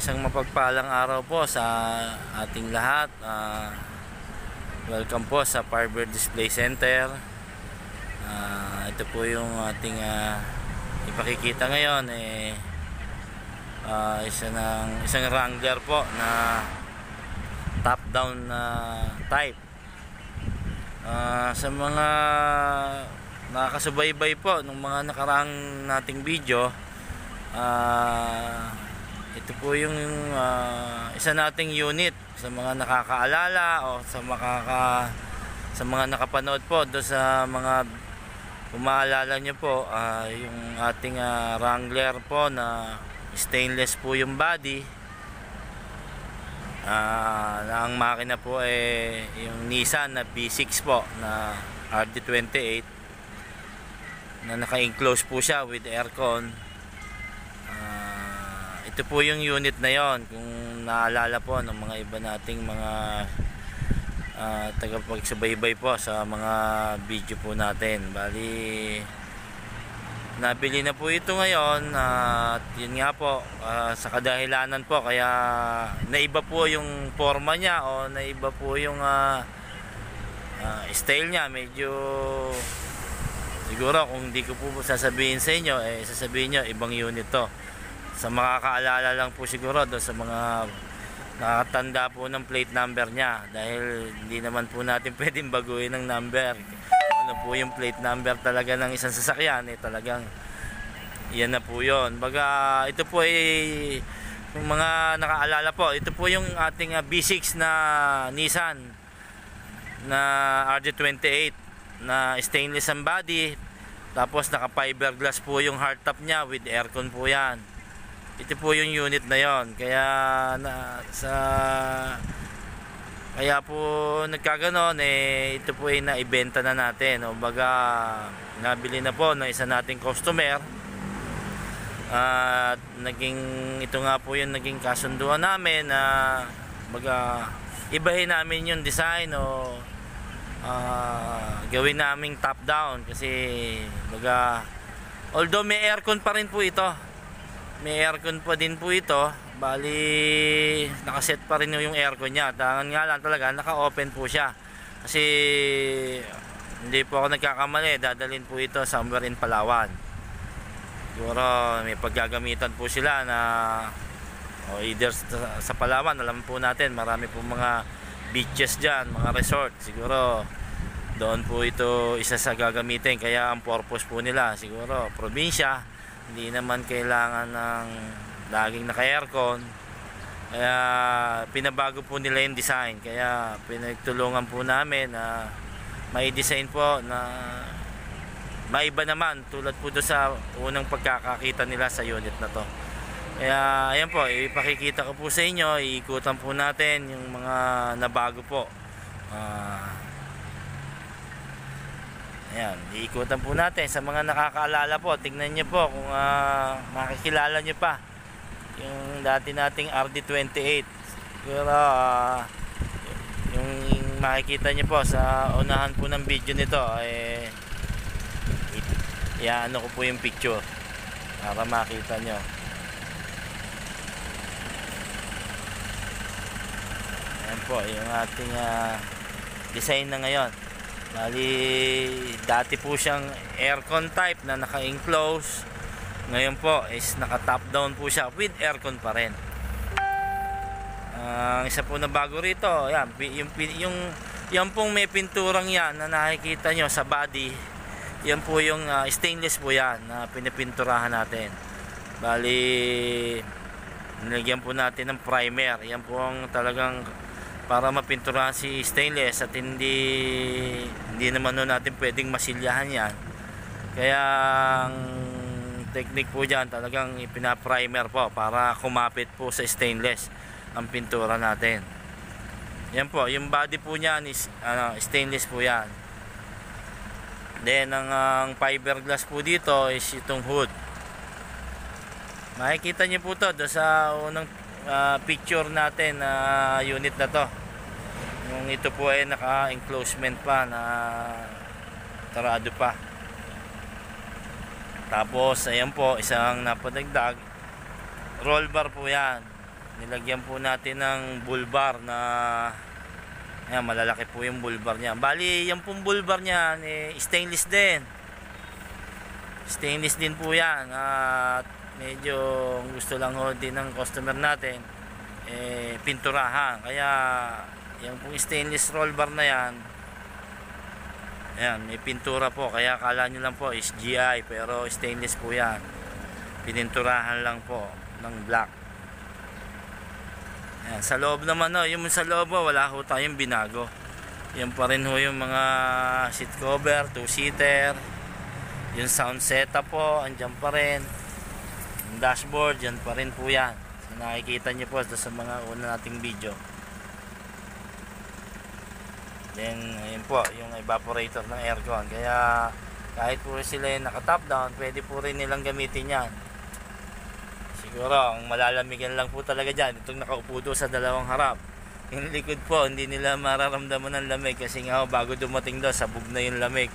Isang mapagpalang araw po sa ating lahat. Welcome po sa Firebird Display Center. Ito po yung ating ipakikita ngayon. Isang Wrangler po na top down type. Sa mga nakakasubaybay po ng mga nakaraang nating video, ito po yung isa nating unit sa mga nakakaalala o sa mga nakapanood po do sa mga umaalala nyo po, yung ating Wrangler po na stainless po yung body, na ang makina po yung Nissan na B6 po na RD28 na naka-enclose po siya with aircon. Ito po yung unit na yon, kung naalala po ng mga iba nating mga tagapagsubaybay po sa mga video po natin. Bali, nabili na po ito ngayon, at yun nga po, sa kadahilanan po kaya naiba po yung forma niya o naiba po yung style niya. Medyo siguro kung hindi ko po sasabihin sa inyo, sasabihin nyo ibang unit to. Sa makakaalala lang po siguro do sa mga nakatanda po ng plate number niya, dahil hindi naman po natin pwedeng baguhin ng number. Ano po yung plate number talaga ng isang sasakyan, talagang yan na po yun. Baga ito po yung mga nakaalala po, ito po yung ating B6 na Nissan na RD28 na stainless ang body, tapos naka fiberglass po yung hardtop niya with aircon po yan. Ito po yung unit na yon. Kaya po nagkaganon, ito po ay naibenta na natin. O baga, nabili na po ng isa nating customer. At ito nga po yung naging kasunduan namin na baga ibahin namin yung design o gawin naming top down, kasi baga although may aircon pa rin po ito, may aircon pa din po ito, bali nakaset pa rin yung aircon nya. Tangan nga lang talaga naka-open po siya, kasi hindi po ako nagkakamali, dadalhin po ito somewhere in Palawan. Siguro may paggagamitan po sila na either sa Palawan, alam po natin marami po mga beaches dyan, mga resort. Siguro doon po ito isa sa gagamitin, kaya ang purpose po nila siguro probinsya, hindi naman kailangan ng laging naka-aircon. Kaya pinabago po nila yung design, kaya pinagtulungan po namin na may design po na maiba naman, tulad po doon sa unang pagkakakita nila sa unit na to. Kaya ayan po, ipakikita ko po sa inyo, iikutan po natin yung mga nabago po. Ayan, iikutan po natin sa mga nakakaalala po. Tingnan nyo po kung makikilala nyo pa yung dati nating RD28. Pero yung makikita nyo po sa unahan po ng video nito, ano ko po yung picture para makita nyo. Ayan po yung ating design na ngayon. Bali, dati po siyang aircon type na naka-enclose. Ngayon po is naka-top down po siya with aircon pa rin. Isa po na bago rito, yan, yung pong may pinturang yan na nakikita nyo sa body, yan po yung stainless po yan na pinipinturahan natin. Bali, nilagyan po natin ng primer. Yan po ang talagang para mapinturahan si stainless, at hindi naman natin pwedeng masilyahan yan. Kaya ang technique po dyan, talagang ipina-primer po para kumapit po sa stainless ang pintura natin. Yan po, yung body po niyan is stainless po yan. Then ang fiberglass po dito is itong hood. Makikita niyo po to do sa unang picture natin na unit na to. Yung ito po ay naka-enclosement pa na tarado pa. Tapos ayan po, isang napadagdag roll bar po yan. nilagyan po natin ng bull bar na ayan, malalaki po yung bull bar niya. Bali yung pong bull bar niya stainless din. Stainless din po yan. At medyo gusto lang ho din ng customer natin pinturahan. Kaya yung pong stainless roll bar na yan, ayan, may pintura po. Kaya akala nyo lang po is GI, pero stainless po yan. Pininturahan lang po ng black. Ayan, sa loob naman yung sa loob wala ho tayong binago. Yan pa rin ho yung mga seat cover, 2-seater. Yung sound setup po andyan pa rin. Yung dashboard yan pa rin po yan. So, nakikita nyo po sa mga una nating video. Then ayun po yung evaporator ng aircon. Kaya kahit po sila yung naka top down, pwede po rin nilang gamitin yan. Siguro ang malalamigan lang po talaga dyan itong nakaupo doon sa dalawang harap. Yung likod po hindi nila mararamdaman ng lamig kasi nga bago dumating doon sabog na yung lamig.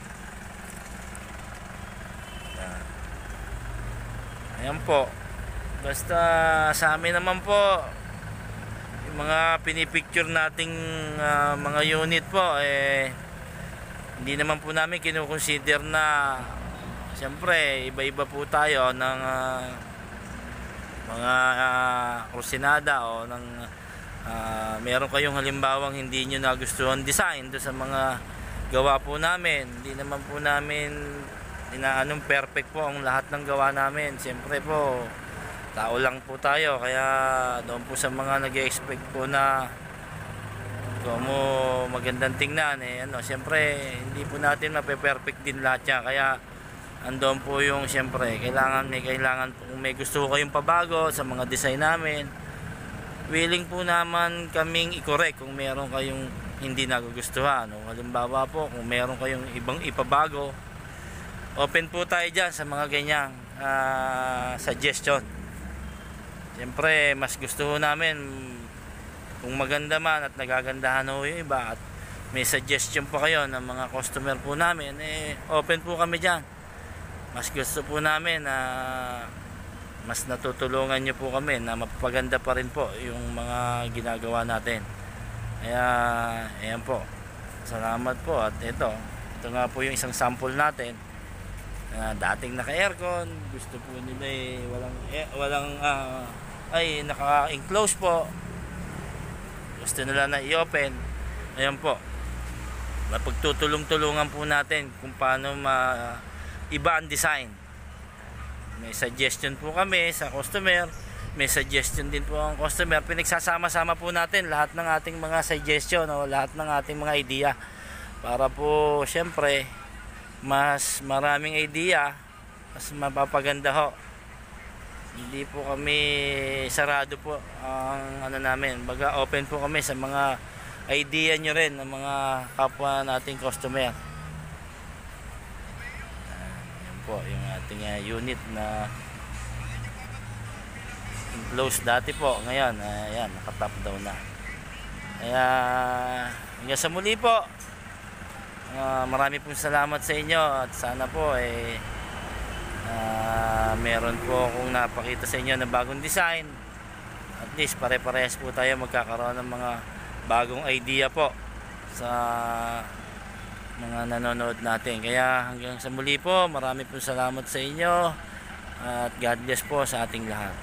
Ayan po. Basta sa amin naman po yung mga pinipicture nating mga unit po hindi naman po namin kinukonsider na siyempre iba-iba po tayo ng mga kursinada o ng meron kayong halimbawang hindi nyo nagustuhan design do sa mga gawa po namin. Hindi naman po namin inaanong perfect po ang lahat ng gawa namin. Siyempre po tao lang po tayo, kaya doon po sa mga nag-expect po na mo magandang tingnan siyempre hindi po natin mape-perfect din lahat yan. Kaya andun po yung siyempre kailangan kung may gusto kayong pabago sa mga design namin, willing po naman kaming i-correct kung meron kayong hindi nagugustuhan. Halimbawa po kung meron kayong ibang ipabago, open po tayo dyan sa mga ganyang suggestion. Siyempre mas gusto namin kung maganda man at nagagandahan ho yung iba at may suggestion po kayo ng mga customer po namin, open po kami dyan. Mas gusto po namin na mas natutulungan nyo po kami na mapaganda pa rin po yung mga ginagawa natin. Kaya ayan po, salamat po. At ito nga po yung isang sample natin. Dating naka-aircon, gusto po nila naka-enclose po, gusto nila na i-open. Ayan po, mapagtutulong-tulungan po natin kung paano iba ang design. May suggestion po kami sa customer, may suggestion din po ang customer. Pinagsasama-sama po natin lahat ng ating mga suggestion o lahat ng ating mga idea para po syempre mas maraming idea, mas mapapaganda ho. Hindi po kami sarado po ang namin. Baga open po kami sa mga idea nyo rin ng mga kapwa nating customer. Yan po yung ating unit na enclosed dati po. Ngayon ayan, naka-top down na. Kaya hanggang sa muli po. Marami pong salamat sa inyo at sana po meron po akong napakita sa inyo na bagong design. At least pare-parehas po tayo magkakaroon ng mga bagong idea po sa mga nanonood natin. Kaya hanggang sa muli po, marami pong salamat sa inyo at God bless po sa ating lahat.